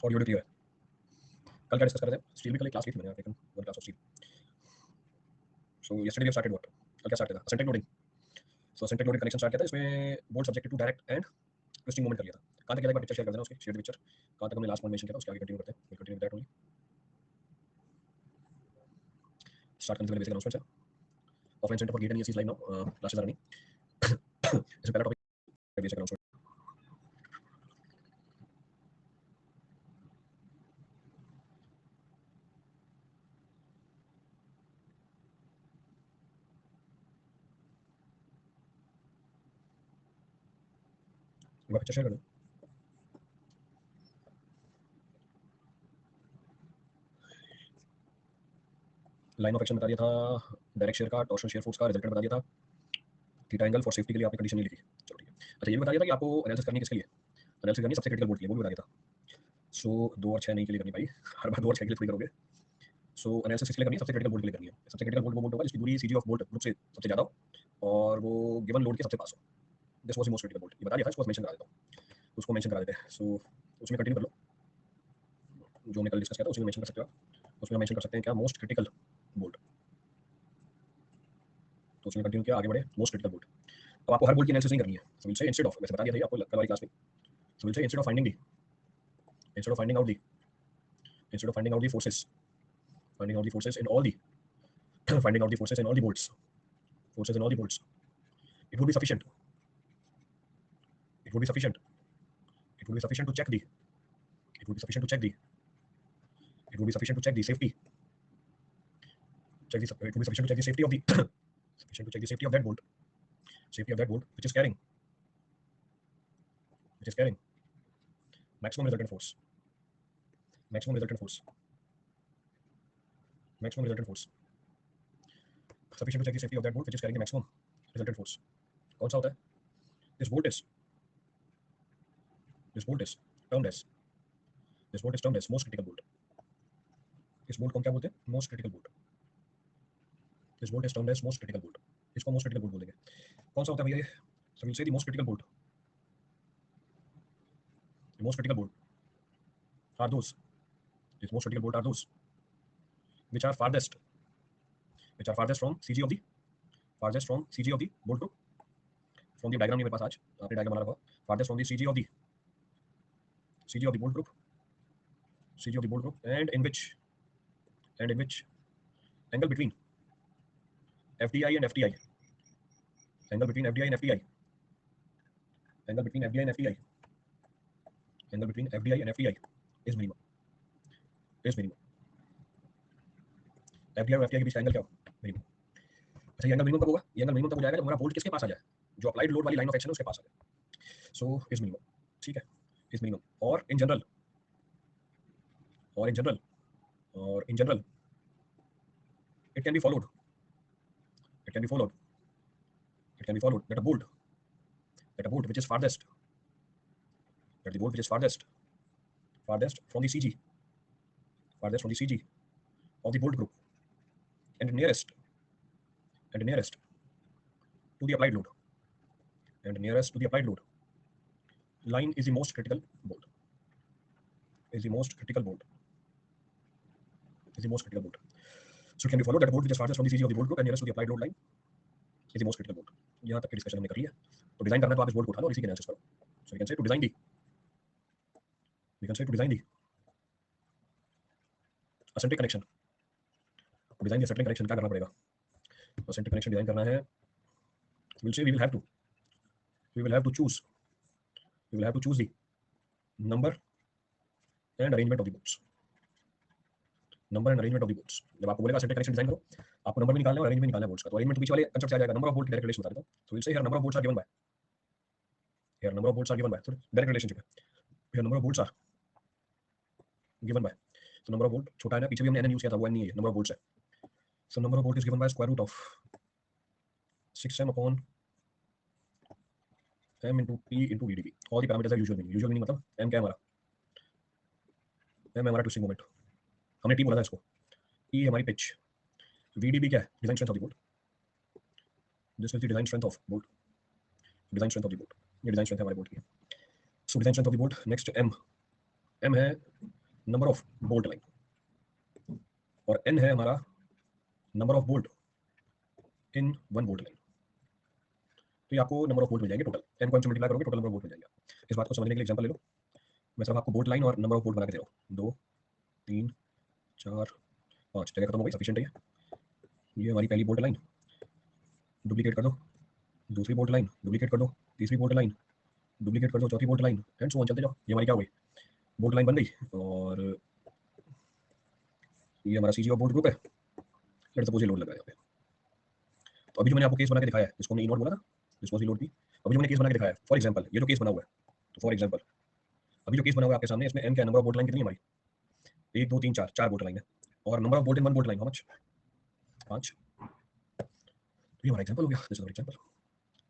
Audio clear है? कल क्या डिस्कस कर रहे थे? स्टील भी कल एक क्लास ली थी मैंने, taken one class of steel. So yesterday we started what? कल क्या स्टार्ट किया था? Eccentric loading. So eccentric loading connection start किया था. इसमें bolt subjected to direct and twisting movement कर लिया था. कहां तक गया था? एक बार पिक्चर शेयर कर देना उसकी, शेयर द पिक्चर. कहां तक हमने लास्ट पॉइंट मेंशन किया था, उसके आगे कंटिन्यू करते हैं. Will continue with that only. Start करने से पहले बेसिक अनाउंसमेंट्स है. Offline centre for GATE and ESC live now. Classes are running. इससे पहला टॉपिक बेसिक अनाउंसमेंट. एक बार पिक्चर शेयर कर दो. लाइन ऑफ एक्शन बता दिया था, डायरेक्ट शेयर का, टॉर्शन शेयर फोर्स का रिजल्टेंट बता दिया था. थीटा एंगल फॉर सेफ्टी के लिए आपने कंडीशन नहीं लिखी. चलो ठीक है. अच्छा ये भी बता दिया था कि आपको एनालिसिस करनी किसके लिए, एनालिसिस करनी सबसे क्रिटिकल बोल्ट के लिए, वो भी बता दिया था. सो 2 और 6 नहीं के लिए करनी भाई, हर बार 2 और 6 के लिए थोड़ी करोगे. सो एनालिसिस किसके लिए करनी है? सबसे क्रिटिकल बोल्ट के लिए करनी है. सबसे क्रिटिकल बोल्ट वो बोल्ट होगा जिसकी दूरी सीजी ऑफ बोल्ट ग्रुप से सबसे ज़्यादा हो और वो गिवन लोड के सबसे पास हो. This was the most critical bolt. ये बता दिया था, इसको मेंशन करा देता हूँ. उसको मेंशन करा देते हैं. सो उसमें कंटिन्यू कर लो जो हमने कल डिस्कस किया था, उसी में मेंशन कर सकते हो. उसमें मेंशन कर सकते हैं क्या, मोस्ट क्रिटिकल बोल्ट. तो उसमें कंटिन्यू किया, आगे बढ़े. Most critical bolt. अब आपको हर बोल्ट की एनालिसिस नहीं करनी है. सो विल से इंस्टेड ऑफ, वैसे बता दिया था आपको कल वाली क्लास में. सो विल से instead of finding the, instead of finding out the instead of finding out the forces, finding out the forces in all the finding out the forces in all the bolts, forces in all the bolts, it would be sufficient, it would be sufficient, it would be sufficient to check the, it would be sufficient to check the, it would be sufficient to check the safety, check the, it would be sufficient to check the safety of the sufficient to check the safety of that bolt, safety of that bolt which is carrying maximum resultant force, maximum resultant force, maximum resultant force, sufficient to check the safety of that bolt which is carrying the maximum resultant force. कौन सा होता है? this bolt is this bolt is termed as this bolt is termed as most critical bolt. इस bolt को हम क्या बोलते हैं? Most critical bolt. This bolt is termed as most critical bolt. इसको मोस्ट क्रिटिकल बोल्ट बोलेंगे. कौन सा होता है भैया ये? So will say the most critical bolt. The most critical bolt are those, this most critical bolt are those which are farthest, which are farthest from CG of the, farthest from CG of the bolt group. From the diagram नहीं मेरे पास आज, आपने diagram बना रखा. farthest from the CG of the, CG of the bolt group, CG of the bolt group, and in which angle between FDI and FTI, angle between FDI and FTI, angle between FDI and FTI, angle between FDI and FTI is minimum, is minimum. FDI और FTI के बीच का angle क्या हो? Minimum. अच्छा ये angle minimum कब होगा? ये एंगल मिनिमम तब हो जाएगा जब हमारा बोल्ट किसके पास आ जाए? जो अप्लाइड लोड वाली लाइन ऑफ एक्शन है उसके पास आ जाए. So is minimum. ठीक है, इज मिनिमम. और इन जनरल, और इन जनरल, और in general it can be followed, it can be followed, it can be followed that a bolt, that a bolt which is farthest, that the bolt which is farthest, farthest from the CG, farthest from the CG of the bolt group, and nearest, and nearest to the applied load, and nearest to the applied load line is the most critical bolt, is the most critical bolt, is the most critical bolt. So it can be followed that a bolt which is farthest from the CG of the bolt group and nearest to the applied load line is the most critical bolt. यहाँ तक की discussion हमने कर लिया. तो design करना है तो आप इस बोल्ट को उठा लो और इसी के एनालिसिस करो. So we can say to design the, we can say to design the eccentric connection. तो डिजाइन दी असेंट्रिक कनेक्शन क्या करना पड़ेगा? असेंट्रिक कनेक्शन डिजाइन करना है. Will say we will have to, we will have to choose, we will have to choose the number and arrangement of the bolts, number and arrangement of the bolts. जब आपको बोलेगा centre connection design करो, आपको number भी निकालना है और arrangement निकालना है बोल्ट्स का. तो अरेंजमेंट पीछे वाले कंसेप्ट से आ जाएगा. Number of bolt direct relation बता देता हूं. तो will say here number of bolts are given by, here number of bolts are given by, direct relationship है. Here number of bolts are given by. तो number of bolt छोटा है ना, पीछे भी हमने एन यूज किया था, वो एन नहीं है, नंबर ऑफ बोल्ट्स है. So number of bolt is given by square root of 6m upon m into p into vdb. All the parameters are usual meaning. Usual meaning मतलब m क्या है हमारा? m है हमारा twisting moment. हमने t बोला था इसको. e है हमारी पिच. vdb क्या है? Design strength of the bolt. This is the design strength of bolt, design strength of the bolt. ये डिजाइन स्ट्रेंथ है हमारे बोल्ट की. So design strength of the bolt. Next m, m है number of bolt line और n है हमारा number of bolt in one bolt line. तो ये आपको नंबर ऑफ बोल्ट मिल जाएंगे टोटल, n को m से मल्टीप्लाई करोगे टोटल नंबर ऑफ बोल्ट मिल जाएगा। इस बात को समझने के लिए एग्जांपल ले लो। मैं सिर्फ आपको बोल्ट लाइन और नंबर ऑफ बोल्ट बना के दे रहा हूँ। 2 3 4 5 जगह खत्म हो गई, सफिशिएंट है ये हमारी पहली बोल्ट लाइन। डुप्लीकेट कर दो दूसरी बोल्ट लाइन, डुप्लीकेट कर दो तीसरी बोल्ट लाइन, डुप्लीकेट कर दो चौथी bolt line, and so on चलते जाओ। ये हमारी क्या हो गई, बोल्ट लाइन बन गई। और ये हमारा सीजी बोल्ट ग्रुप है। लेट्स सपोज ये लोड लगा है यहाँ पे। तो अभी जो मैंने आपको केस बना के दिखाया है, जिसको हमने ई नॉट बोला था, जिसको लोड थी, अभी जो मैंने केस बना के दिखाया है, फॉर एग्जांपल ये जो केस बना हुआ है, तो फॉर एग्जांपल अभी जो केस बना हुआ है आपके सामने, इसमें एम क्या, नंबर ऑफ बोल्ट लाइन कितनी है हमारी, 1 2 3 4 4 बोल्ट लाइन है। और number of bolt in one bolt line how much, 5। तो ये हमारा एग्जांपल हो गया, दिस इज आवर एग्जांपल।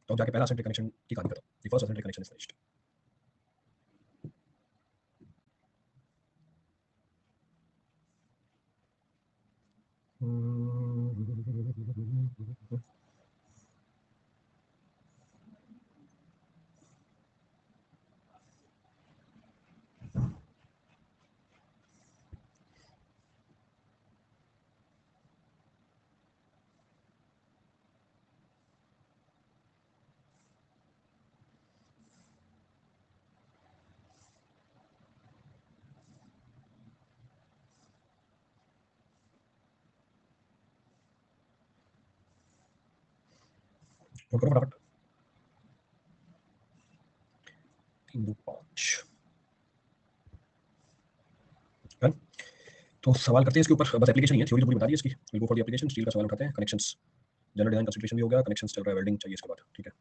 तो अब जाके पहला असेंट्रिक कनेक्शन की कहानी बताओ। The first eccentric connection is finished. Note करो फटाफट, 3 2 5। डन। तो सवाल करते हैं इसके ऊपर, बस एप्लीकेशन ही है, थ्योरी तो पूरी बता दी इसकी। Will go for the application. Steel का सवाल उठाते हैं, कनेक्शंस, जनरल डिजाइन कंसंट्रेशन भी हो गया, कनेक्शंस चल रहा है, वेल्डिंग चाहिए इसके बाद, ठीक है।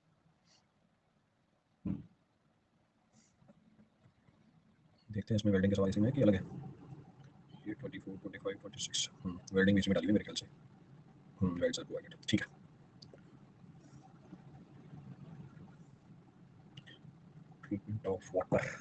देखते हैं इसमें वेल्डिंग का सवाल इसी में कि अलग है। ये 24 25 26 वेल्डिंग भी इसमें डाली हुई मेरे ख्याल से। वेल्ड्स आर प्रोवाइडेड, ठीक है। Treatment of water.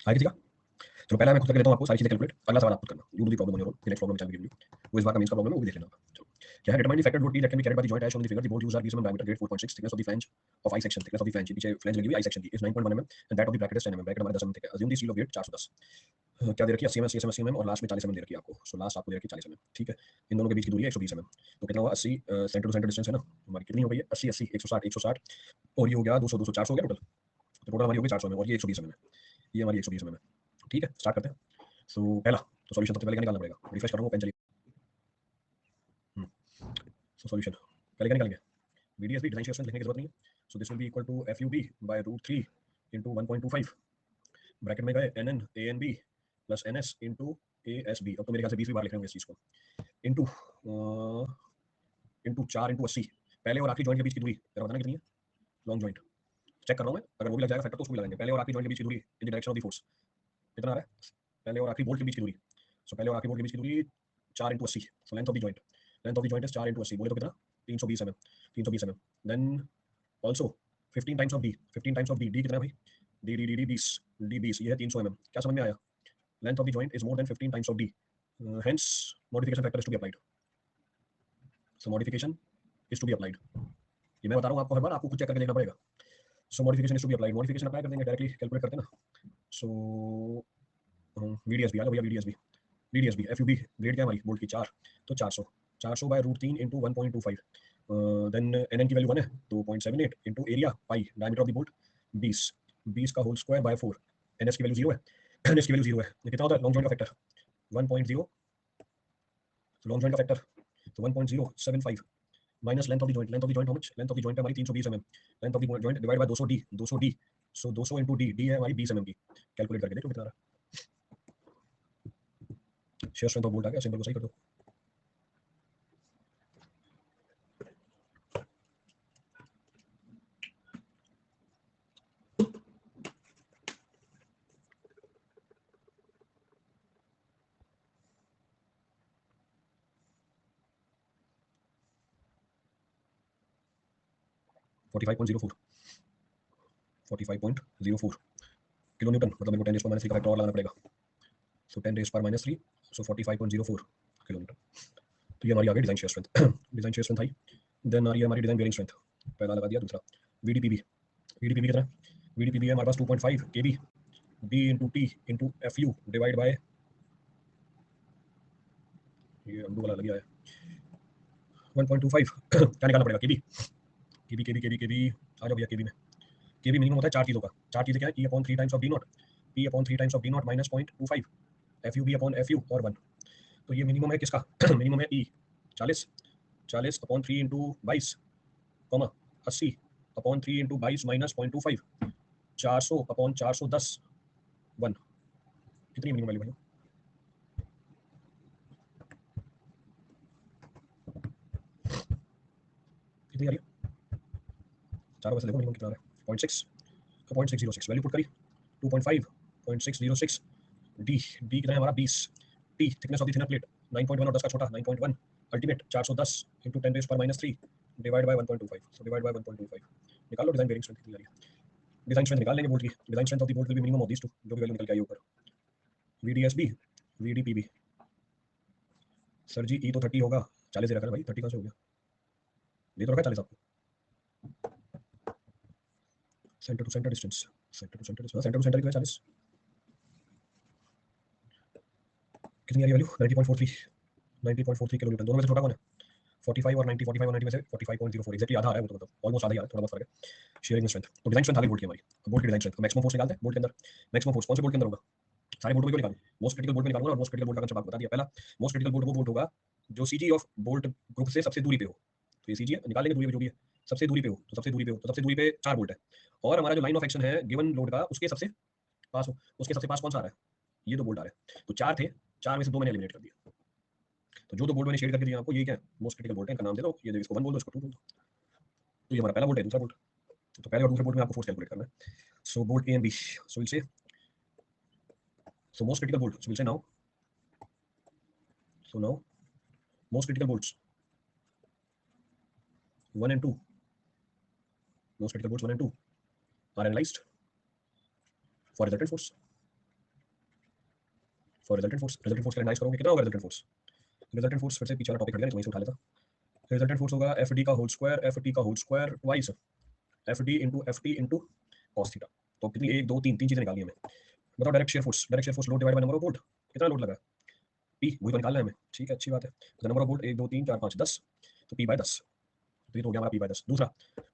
आगे किसी का? चलो पहला मैं खुद करके देता हूँ आपको सारी चीजें कैलकुलेट, अगला सवाल आप खुद करना। You do the problem on your own, the next problem which I will give you वो इस बार का मींस का प्रॉब्लम है, वो भी देख लेना आप। चलो क्या है, determine the factor load P that can be carried by the joint as shown in the figure. The bolt used are BSM diameter, grade 4.6, thickness of the flange of I section, thickness of the flange, पीछे flange लगी हुई I section की is 9.1 mm and that of the bracket is 10 mm, bracket हमारा 10 mm तक है। assume the steel of weight 410, क्या दे रखी है 80 mm 80 mm और लास्ट में 40 mm दे रखी है आपको। सो लास्ट आपको दे रखी है 40 mm, ठीक है। इन दोनों के बीच की दूरी है 120 mm। तो कितना हुआ 80 सेंटर टू सेंटर डिस्टेंस है ना हमारी, कितनी हो गई है 80 80 160 160 और ये हो गया 200 200 400 हो गया टोटल। तो टोटल हमारी हो गई 400 mm और ये 120 mm है, ये हमारी 120 mm है, ठीक है। स्टार्ट करते हैं। सो पहला तो सॉल्यूशन सबसे पहले क्या निकालना पड़ेगा, रिफ्रेश कर रहा हूँ पेन चलिए। सो सॉल्यूशन पहले क्या निकालेंगे, बीडीएसबी डिजाइन शेयर्स लिखने की जरूरत नहीं है। So this will be equal to FUB by root 3 into 1.25, bracket में गए N N A N B plus N S into A S B. अब तो मेरे ख्याल से 20 बार लिख रहे होंगे इस चीज को, इंटू इंटू 4 इंटू 80, पहले और आखिरी जॉइंट के बीच की दूरी जरा बताना कितनी है, लॉन्ग जॉइंट चेक कर रहा हूँ मैं, अगर वो भी लग जाएगा फैक्टर तो उसको भी लगाएंगे। पहले और आखिरी जॉइंट के बीच की दूरी in the direction of the force कितना आ रहा है, पहले और आखिरी बोल्ट के बीच की दूरी। सो पहले और आखिरी बोल्ट के बीच की दूरी 4 into 80, so length of the joint, length of the joint is 4 into 80, बोले तो कितना 320 mm, 320 mm। Then also 15 times of D, 15 times of D, D कितना है भाई, D D D D 20, D 20 ये है 300 mm। क्या समझ में आया, length of the joint is more than 15 times of D, hence modification factor is to be applied. So modification is to be applied, ये मैं बता रहा हूँ आपको, हर बार आपको कुछ चेक करके देखना पड़ेगा। So modification is to be applied, modification apply कर देंगे, डायरेक्टली कैलकुलेट करते हैं ना। सो वीडीएसबी आ गया भैया, वीडीएसबी, वीडीएसबी एफयूबी ग्रेड क्या है हमारी बोल्ट की 4, तो 400, 400 by root 3 into 1.25, then N N की वैल्यू 1 है 2.78 into area pi, diameter of the bolt 20, 20 का whole square by 4, N S की वैल्यू 0 है। इसकी वैल्यू 0 है। ये कितना होता है लॉन्ग जॉइंट का फैक्टर 1.0, लॉन्ग जॉइंट का फैक्टर तो 1.075 minus length of the joint, length of the joint how much, length of the joint है हमारी 320 mm, length of the joint divide by 200d, 200d, so 200 into D, D है हमारी 20 mm की। Calculate करके देखो कितना आ रहा है। शेयर स्ट्रेंथ ऑफ बोल्ट आ गया, सिंबल को सही कर दो। फोर्टी 45.04 किलो न्यूटन, मतलब मेरे को 10 रेज़ पर माइनस 3 का फैक्टर और लगाना पड़ेगा। सो 10 रेज़ पर माइनस 3, सो 45.04 किलो न्यूटन। तो ये हमारी आ गई design shear strength. Design shear strength आई। देन आ रही है हमारी डिजाइन बेयरिंग स्ट्रेंथ, पहला लगा दिया। दूसरा वीडीपीबी, वीडीपीबी कितना है? वीडीपीबी है हमारे पास 2.5 KB, D into T into F U divide by, ये अंडू वाला लग गया है 1.25 क्या निकालना पड़ेगा? केबी, केबी केबी केबी केबी आ जाओ भैया केबी में। केबी मिनिमम होता है चार चीज़ों का। चार चीज़ें क्या है? E upon 3 times of D naught, P upon 3 times of D naught minus 0.25, F U B upon F U और 1। तो ये मिनिमम है किसका? मिनिमम है E 40, 40 upon 3 into 22 comma 80 upon 3 into 22 minus 0.25, 400 upon 410 1। कितनी मिनिमम वैल्यू भाई? कितनी आ रही है? चारों वैसे देखो मिनिमम कितना आ रहा है? 0.6, तो 0.606 वैल्यू पुट करी, 2.5 0.606 डी, डी कितना है हमारा 20, T thickness of the thinner plate 9.1 और 10 का छोटा 9.1, अल्टीमेट 410 इंटू 10 रेज़ पर minus 3 divide by 1.25, so divide by 1.25। निकाल लो डिजाइन बेयरिंग स्ट्रेंथ कितनी आ रही है। डिजाइन स्ट्रेंथ निकाल लेंगे बोल्ट की। Design strength of the bolt will be minimum of these two, जो भी वैल्यू निकल के आई ऊपर। वीडीएसबी, वीडीपीबी, सर जी ई तो 30 होगा, 40 दे रखा है भाई, 30 कहां से हो गया? दे तो रखा है 40 आपको। Centre to centre distance, centre to centre distance, centre to centre की 40 कितनी आ रही है वैल्यू? 90.43, 90.43 kilo Newton. दोनों में से छोटा कौन है? 45 और 90, 45 और 90 में से 45.04 एग्जैक्टली आधा आ रहा है वो, तो मतलब ऑलमोस्ट आधा ही आ रहा है, थोड़ा बहुत फर्क है। शेयरिंग स्ट्रेंथ, तो डिजाइन स्ट्रेंथ आ गई बोल्ट की हमारी। बोल्ट की डिजाइन स्ट्रेंथ, मैक्सिमम फोर्स निकालते हैं बोल्ट के अंदर। मैक्सिमम फोर्स कौन से बोल्ट के अंदर होगा? सारे बोल्ट में क्यों निकालूं? मोस्ट क्रिटिकल बोल्ट में निकालूंगा, और मोस्ट क्रिटिकल बोल्ट का कंसेप्ट आपको बता दिया। पहला मोस्ट क्रिटिकल बोल्ट वो बोल्ट होगा जो सीजी ऑफ बोल्ट ग्रुप से सबसे दूरी पे हो। तो ये सीजी है, निकाल लेंगे दूरी पे जो भी है, सबसे दूरी पे हो, तो सबसे दूरी पे हो, तो सबसे दूरी पे 4 बोल्ट है। और हमारा जो लाइन ऑफ एक्शन है गिवन लोड का उसके सबसे पास हो, उसके सबसे पास कौन सा आ रहा है? ये दो बोल्ट आ रहे हैं। तो 4 थे, 4 में से 2 मैंने एलिमिनेट कर दिया। तो जो दो बोल्ट मैंने शेड करके दिया आपको, ये क्या है? मोस्ट क्रिटिकल बोल्ट है, इनका नाम दे दो। ये इसको 1 बोल दो, इसको 2 बोल दो। तो ये हमारा पहला बोल्ट है, दूसरा बोल्ट। तो पहले और दूसरे बोल्ट में आपको फोर्स कैलकुलेट करना है। So bolt A and B, so will say, so most critical bolt, so will say now, so now most critical bolts 1 and 2, most critical bolts 1 and 2 are analyzed for resultant force, for resultant force। resultant force का analyse करोगे कितना होगा resultant force? resultant force फिर से पीछे वाला topic हट गया, तो वहीं से उठा लेता। resultant force होगा एफ डी का होल स्क्वायर, एफ टी का whole square twice F D into cos theta. तो कितनी? 1 2 3 तीन चीजें निकाली हमें। बताओ direct shear force, direct shear force load divide by number of bolt, कितना लोड लगा है? पी, वही तो निकालना है हमें। ठीक है, अच्छी बात है। तो नंबर ऑफ बोल्ट 1 2 3 4 5 10, तो पी बाय 10, तो ये तो हो गया हमारा पी बाय 10। दूसरा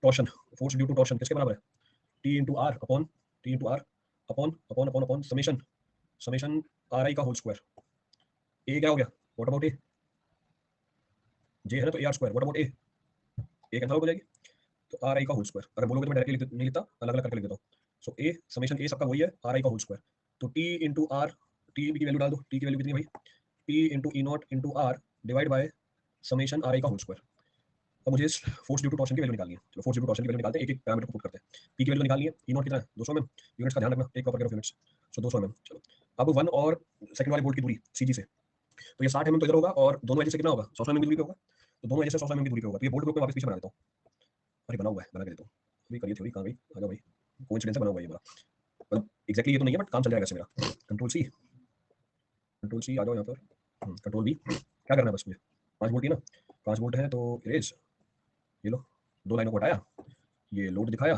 torsion, force due to torsion किसके बराबर है? T into R upon, T into R upon upon upon upon summation, summation R I का होल स्क्वायर। ए क्या हो गया? व्हाट अबाउट ए? जे है ना, तो A R square. What about A? A cancel हो जाएगी, तो आर आई का होल स्क्वायर। अगर बोलोगे तो मैं डायरेक्टली नहीं लिखता, अलग अलग करके लिख देता हूँ। सो ए समेशन ए सबका वही है, आर आई का होल स्क्वायर। तो टी इंटू आर, टी की वैल्यू डाल दो, टी की वैल्यू कितनी है भाई? T into E naught into R divide by summation R I का होल स्क्वायर। अब मुझे इस फोर्स ड्यू टू टॉर्शन की वैल्यू निकालनी है। चलो फोर्स ड्यू टू टॉर्शन की वैल्यू निकालते हैं, एक एक पैरामीटर को पुट करते हैं। पी की वैल्यू निकालनी है, ई नॉट कितना है? 200 mm, यूनिट्स का ध्यान रखना, एक प्रॉपर यूनिट्स, सो 200 mm। चलो अब 1 और सेकंड वाले बोल्ट की दूरी सीजी से, तो ये 60 mm तो इधर होगा, और दोनों एजेस से कितना होगा? 100 mm की दूरी पे होगा। तो दोनों एजेस से 100 mm की दूरी पे होगा, तो ये बोल्ट ग्रुप में वापस पीछे बना देता हूँ। अरे बना हुआ है, बना के देता हूँ। अभी करिए थ्योरी कहाँ गई? आ जाओ भाई, कोइंसिडेंस बना हुआ है ये मेरा, मतलब एग्जैक्टली ये तो नहीं है, बट काम चल जाएगा ऐसे मेरा। कंट्रोल सी, कंट्रोल सी, आ जाओ यहाँ पर, कंट्रोल बी। क्या करना है बस मुझे? 5 वोल्ट ही ना, 5 वोल्ट है तो इरेज, ये लो, 2 लाइनों को हटाया, ये लोड दिखाया,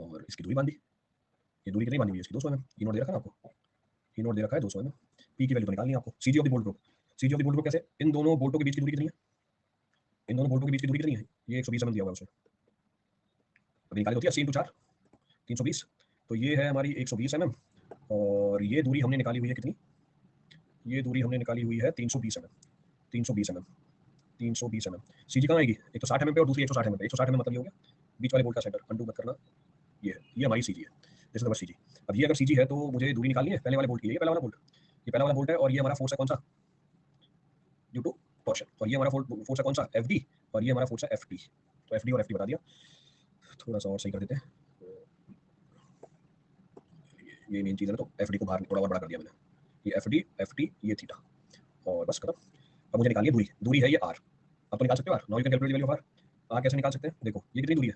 और इसकी दूरी बांधी। ये दूरी कितनी बांधी हुई है इसकी? 200 mm। ई नोट दे रखा है आपको, ई नोट दे रखा है 200 mm। पी की वैल्यू तो निकालनी है आपको। CG of the bolt group, CG of the bolt group कैसे? इन दोनों बोल्टों के बीच की दूरी कितनी है? इन दोनों बोल्टों के बीच की दूरी कितनी है? ये 120 mm दिया हुआ है उसमें, अभी निकाली होती है 80 × 4 320, तो ये है हमारी 120 mm, और ये दूरी हमने निकाली हुई है कितनी, ये दूरी हमने निकाली हुई है 320 mm, 320 mm, 320 mm। सीजी कहाँ आएगी, एक तो 60 mm पे और दूसरी 160 mm पे। 160 mm मतलब ये हो गया बीच वाले बोल्ट का सेंटर, अंडू मत करना, ये हमारी सीजी है, दिस इज द सीजी। अब ये अगर सीजी है तो मुझे दूरी निकालनी है पहले वाले बोल्ट की, ये पहला वाला बोल्ट, ये पहला वाला बोल्ट है और ये हमारा फोर्स है कौन सा, ड्यू टू टॉर्शन, और ये हमारा फोर्स है कौन सा, एफ डी, और ये हमारा फोर्स है एफ टी। तो एफ डी और एफ टी बता दिया, थोड़ा सा और सही कर देते हैं, ये मेन चीज़ है ना, तो एफ डी को बाहर थोड़ा और बड़ा कर दिया मैंने, ये एफ डी ये थीटा, और बस खत्म। अब मुझे निकालिए दूरी, दूरी है ये आर, अब तो निकाल सकते हो R, now you can calculate the value of R. R कैसे निकाल सकते हैं, देखो ये कितनी दूरी है,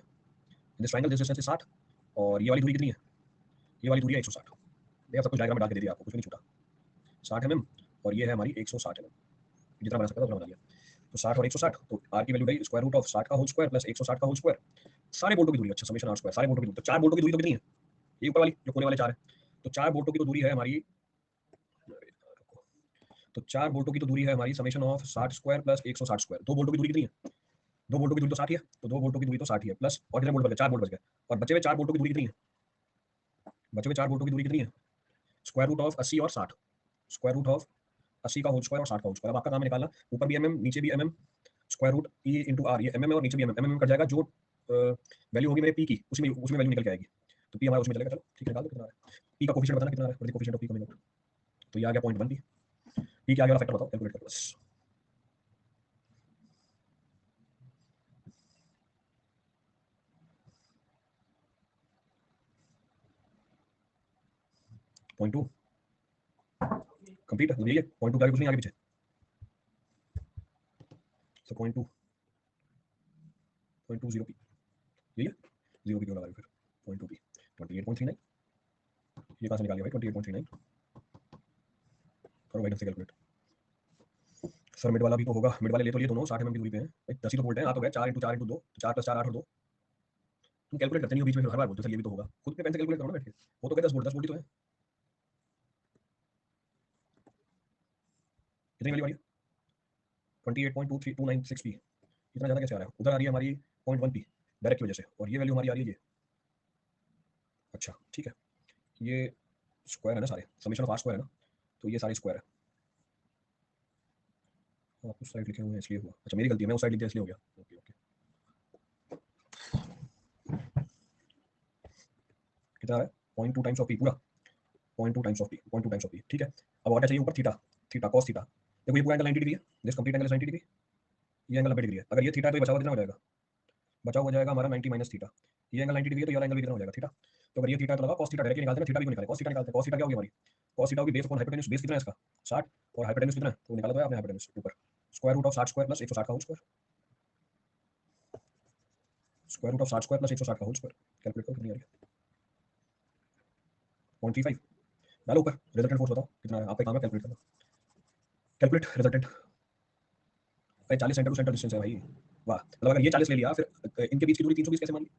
this triangle this distance is 60, और ये वाली दूरी कितनी है, ये वाली दूरी है 160, देखा सब कुछ डायग्राम में डाल के दे दिया आपको, कुछ भी नहीं छूटा, 60 mm, और ये है हमारी 160 mm, जितना बना सकता था उतना बना लिया। तो 60 और 160, तो आर की वैल्यू गई स्क्वायर रूट ऑफ 60 का होल स्क्वायर प्लस 160 का होल स्क्वायर, सारे बोल्टों की दूरी, अच्छा समेशन आर स्क्वायर, सारे बोल्टों की दूरी, तो चार बोल्टों की दूरी तो कितनी है, ये ऊपर वाली जो कोने वाले चार है, तो चार बोल्टों की तो दूरी है हमारी, तो चार बोल्टों की तो दूरी है हमारी summation of 60 square plus 160 square, दो बोल्टों की दूरी कितनी है, दो बोल्टों की दूरी तो 60 ही है, तो दो बोल्टों की दूरी तो 60 ही है, प्लस और कितने बोल्ट बचे, चार बोल्ट बच गए, और बचे हुए चार बोल्टों की दूरी कितनी है, बचे हुए चार बोल्टों की दूरी कितनी है, स्क्वायर रूट ऑफ 80 और 60, स्क्वायर रूट ऑफ 80 का होल स्क्वायर और 60 का होल स्क्वायर। अब आपका काम है निकालना, ऊपर भी mm नीचे भी mm, square root E into R, ये mm है और नीचे भी mm कट जाएगा, जो वैल्यू होगी मेरे पी की उसमें वैल्यू निकल के आएगी, तो पी हमारा उसमें चलेगा, चलो ठीक है निकाल दो कितना आ रहा है, पी का कोफिशिएंट बताना कितना आ रहा है, coefficient of P coming out, तो ये आ गया 0.1 पी, पी के आगे वाला फैक्टर बताओ कैलकुलेट कर, बस 0.2 कंप्लीट है, यही है 0.2 के आगे कुछ नहीं, आगे पीछे, तो 0.2 0.20 पी, यही है, 0 पी क्यों लगा रहे हो फिर, 0.2 पी 28.39, ये कहाँ से निकाल लिया भाई 28.39, करो भाई ढंग से कैलकुलेट, सर मिड वाला भी तो होगा, मिड वाले ले तो लिए दोनों 60 mm की दूरी पे हैं भाई, 10 ही तो बोल्ट हैं, आ तो गए 4 इंटू 4 इंटू 2, 4 प्लस 4 8 और 2, तुम कैलकुलेट करते नहीं हो बीच में, हर बार बोलते हो सर ये भी तो होगा, खुद पे पेन से कैलकुलेट करो ना बैठ के, वो तो गए 10 बोल्ट, 10 बोल्ट ही तो है, कितनी वैल्यू आ रही है 28.23296 पी, इतना ज़्यादा कैसे आ रहा है, उधर आ रही है हमारी 0.1 पी डायरेक्ट की वजह से, और ये वैल्यू हमारी आ रही है ये, अच्छा ठीक है, ये स्क्वायर है ना सारे, समीशन ऑफ आर स्क्वायर है ना, तो ये सारे स्क्वायर है, आप उस साइड लिखे हुए हैं इसलिए हुआ, अच्छा मेरी गलती है, मैं उस साइड लिख दिया इसलिए हो गया, ओके ओके, कितना है 0.2 टाइम्स ऑफ पी पूरा, 0.2 times of P, 0.2 times of P, ठीक है। अब और क्या चाहिए ऊपर, थीटा, थीटा कॉस थीटा, देखो ये पूरा एंगल 90 डिग्री है, this complete angle is 90 degree, ये एंगल 90 डिग्री है, अगर ये थीटा है तो ये बचा हुआ कितना हो जाएगा, बचा हुआ हो जाएगा हमारा 90 माइनस थीटा, ये एंगल 90 डिग्री है तो ये वाला एंगल भी कितना हो जाएगा थीटा, तो अगर ये थीटा तो लगा cos थीटा डायरेक्ट निकालते हैं, थीटा भी निकालें, cos थीटा निकालते हैं, cos थीटा क्या होगी हमारी, cos थीटा होगी बेस अपॉन हाइपोटेन्यूज, बेस कितना है इसका 60, और हाइपोटेन्यूज कितना है, तो निकाला तो है आपने हाइपोटेन्यूज ऊपर, square root of 60 square plus 160 का whole square, square root of 60 square plus 160 का होल स्क्वायर, कैलकुलेट करो कितनी आ रही है 0.35, डालो ऊपर, रिजल्टेंट फोर्स बताओ कितना है, आपका काम है कैलकुलेट करना, कैलकुलेट रिजल्टेंट, भाई 40 सेंटर टू सेंटर डिस्टेंस है भाई, वाह, मतलब अगर ये 40 ले लिया फिर इनके बीच की दूरी 320 कैसे मान ली,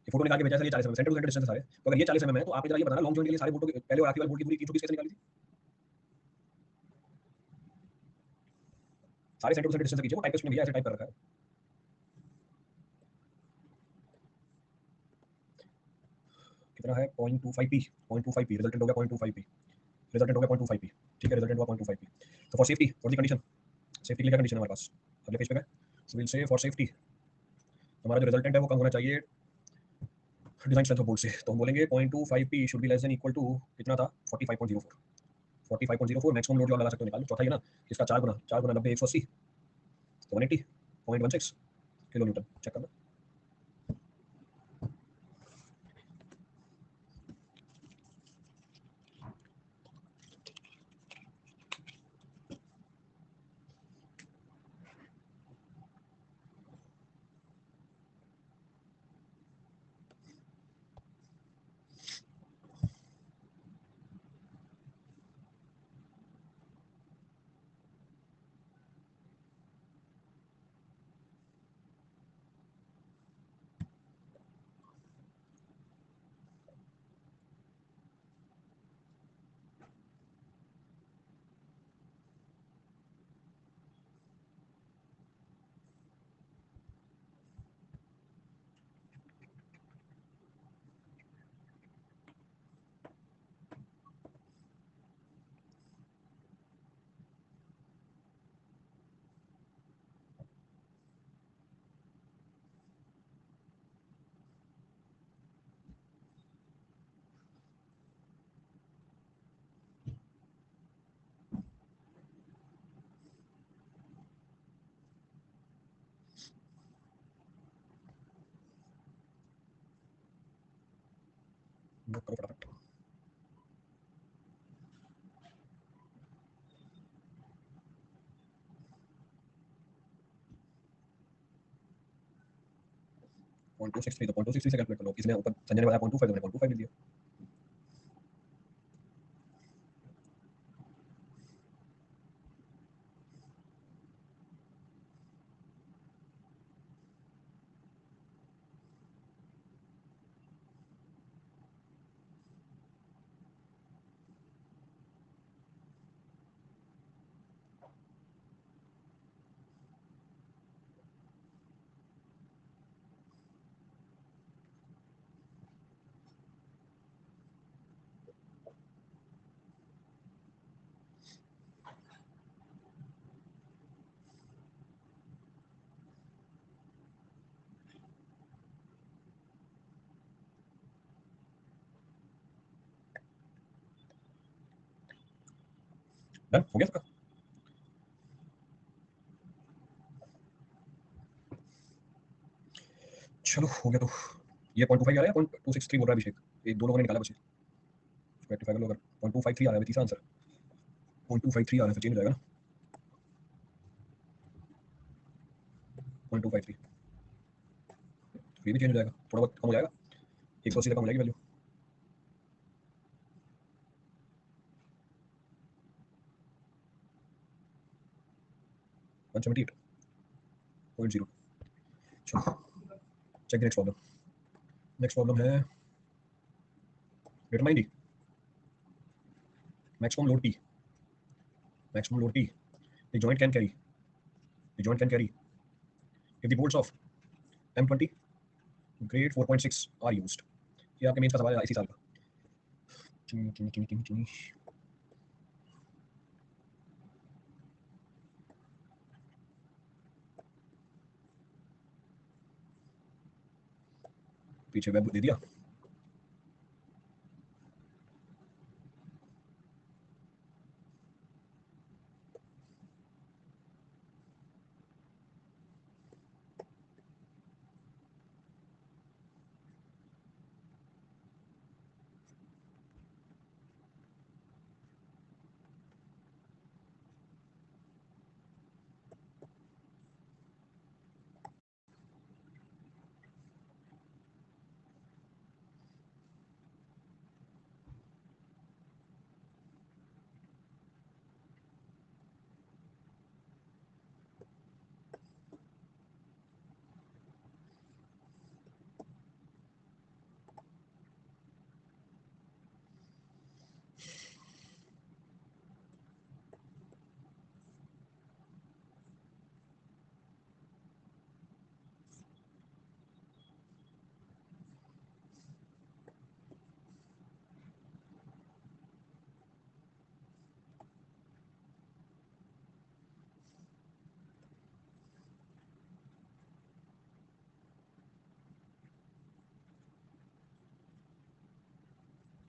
ये फोटो निकाल के भेजा सर ये 40 सेंटर टू सेंटर डिस्टेंस है सारे, तो अगर ये 40 है तो आप इधर ये बताना लॉन्ग जॉइंट के लिए सारे बोल्टों की पहले और आखिरी वाले बोल्ट की दूरी 320 कैसे निकाली थी, सारे सेंटर टू सेंटर डिस्टेंस कीजिए, वो टाइप पे उसने भैया ऐसे टाइप कर रखा है, कितना है 0.25 पी, 0.25 पी रिजल्टेंट हो गया 0.25 पी, रिजल्टेंट हो गया 0.25 पी, ठीक है रिजल्टेंट हुआ 0.25 पी, तो for safety, for the condition, safety के लिए क्या कंडीशन है हमारे पास, अगले पेज पे गए, सो विल से फॉर सेफ्टी हमारा जो रिजल्टेंट है वो कम होना चाहिए डिजाइन स्ट्रेंथ ऑफ बोल्ट से, तो हम बोलेंगे 0.25 P should be less than equal to कितना था 45.04, 45.04 मैक्सिमम लोड जो आप लगा सकते हो निकाल लो, चौथा ही है ना, इसका 4 गुना 90 180, तो 180 0.16 किलो न्यूटन, चेक करना, नोट करो फटाफट। पॉइंट टू सिक्स थ्री, तो पॉइंट टू सिक्स थ्री से कैलकुलेट कर लो। इसने ऊपर संजय ने बताया पॉइंट टू फाइव, तो मैंने पॉइंट टू फाइव लिख दिया। डन हो गया सबका। चलो हो गया। तो ये पॉइंट टू फाइव आ रहा है, पॉइंट टू सिक्स थ्री बोल रहा है अभिषेक। एक दो लोगों ने निकाला बचे, उसको रेक्टिफाई कर लो। अगर पॉइंट टू फाइव थ्री आ रहा है तीसरा answer, point two five three आ रहा है, फिर चेंज हो जाएगा ना। पॉइंट टू फाइव थ्री फिर भी चेंज हो जाएगा, थोड़ा बहुत कम हो जाएगा, 180 तक कम हो जाएगी वैल्यू। 178.0। चलो check the next problem. Next problem है determine the maximum load P. Maximum load P. The joint can carry. The joint can carry. If the bolts of M20 grade 4.6 are used. ये आपके mains का सवाल है इसी साल का। चुनी चुनी चुनी चुनी चुनी। पीछे वेब दे दिया।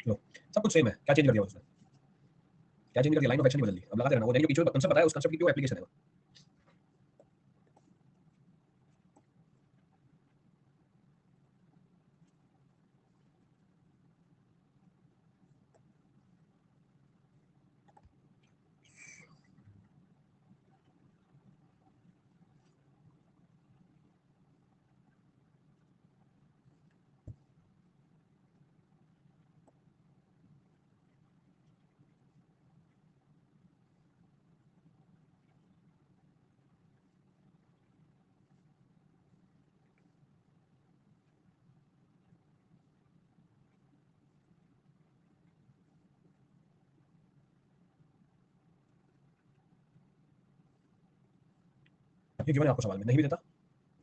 लो सब कुछ सेम है, क्या चेंज कर दिया उसने? क्या चेंज कर दिया? लाइन ऑफ एक्शन नहीं बदल दी, अब लगाते रहना। वो जो पीछे कंसेप्ट बताया उस कंसेप्ट की जो एप्लीकेशन है। ये गिवन है आपको सवाल में, नहीं भी देता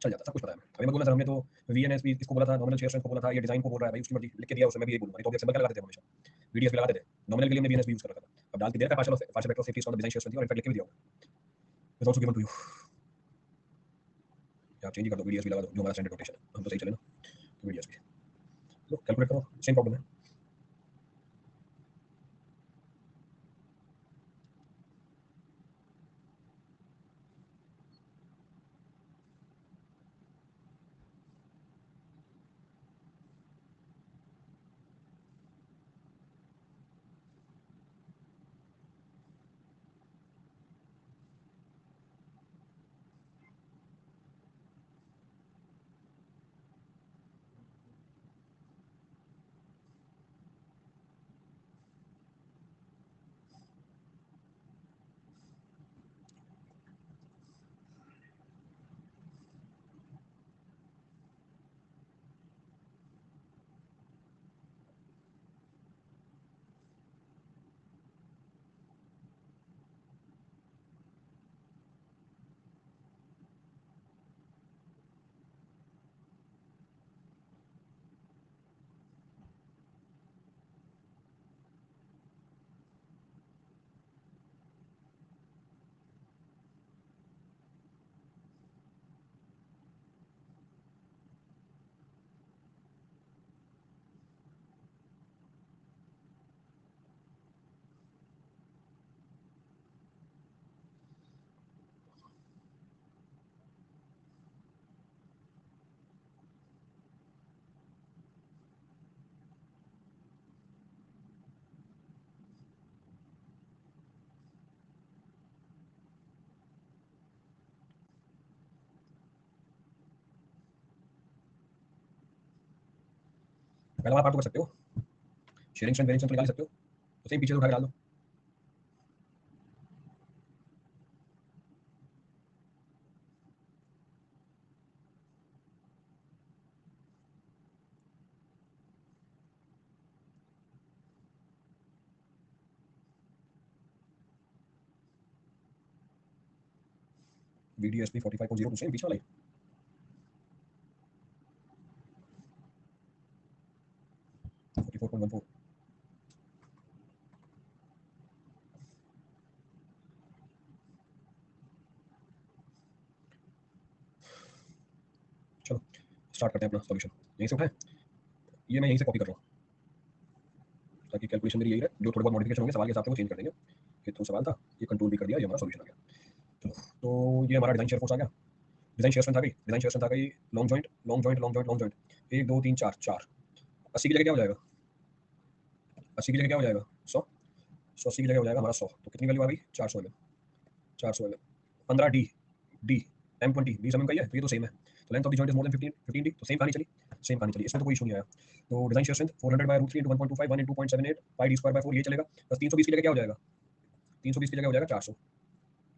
चल जाता, सब कुछ पता है। अभी मैं बोला सर हमने तो वीएनएस भी इसको बोला था, नॉमिनल शेयर स्ट्रेंथ को बोला था, ये डिजाइन को बोल रहा है भाई, उसकी मर्जी लिख के दिया उसने, मैं भी यही बोलूंगा। नहीं तो सिंबल क्या लगाते थे हमेशा, वीडीएस भी लगाते थे, नॉमिनल के लिए हमने वीएनएस भी यूज कर रखा था। अब डाल के दिया था partial factor of safety on the design shear strength, और इनफैक्ट लिख के भी दिया होगा। Is also given to you. आप चेंज कर दो, वीडीएस भी लगा दो, जो हमारा स्टैंडर्ड रोटेशन है, हम तो सही चले ना। तो वीडीएस भी लो कैलकुलेट करो, सेम प्रॉब्लम है। पहला वाला पार्ट तो कर सकते हो, शेयरिंग स्ट्रेंथ वेरिंग स्ट्रेंथ निकाल सकते हो, तो सेम पीछे से उठा के डाल दो। VDSP 45.0 टू सेम बीच वाला ही। Forty four point one four. चलो स्टार्ट करते हैं अपना सॉल्यूशन। यहीं से उठाएं, ये मैं यहीं से कॉपी कर रहा हूँ ताकि कैलकुलेशन मेरी यही रहे। जो थोड़े बहुत मॉडिफिकेशन होंगे सवाल के हिसाब से वो चेंज कर देंगे। ये तो सवाल था, ये कंट्रोल भी कर दिया, ये हमारा सॉल्यूशन आ गया। चलो तो ये हमारा डिजाइन शेयर फोर्स आ गया, डिजाइन शेयर स्ट्रेंथ आ गई, डिजाइन शेयर स्ट्रेंथ आ गई। Long joint long joint long joint long joint, 1 2 3 4 4। 80 की जगह क्या हो जाएगा, 80 की जगह क्या हो जाएगा 100, 180 की जगह हो जाएगा हमारा 100। तो कितनी वैल्यू आ गई 400 mm, 400 mm। 15 D, D M20 20 mm का ही है, तो ये तो सेम है। तो length of the joint is more than 15 15 D, तो सेम कहानी चली, सेम कहानी चली, इसमें तो कोई इशू नहीं आया। तो design shear strength 400/√3 into 1.25 1 into 0.78 pi d square by 4 ये चलेगा। बस 320 की जगह क्या हो जाएगा, 320 की जगह हो जाएगा 400।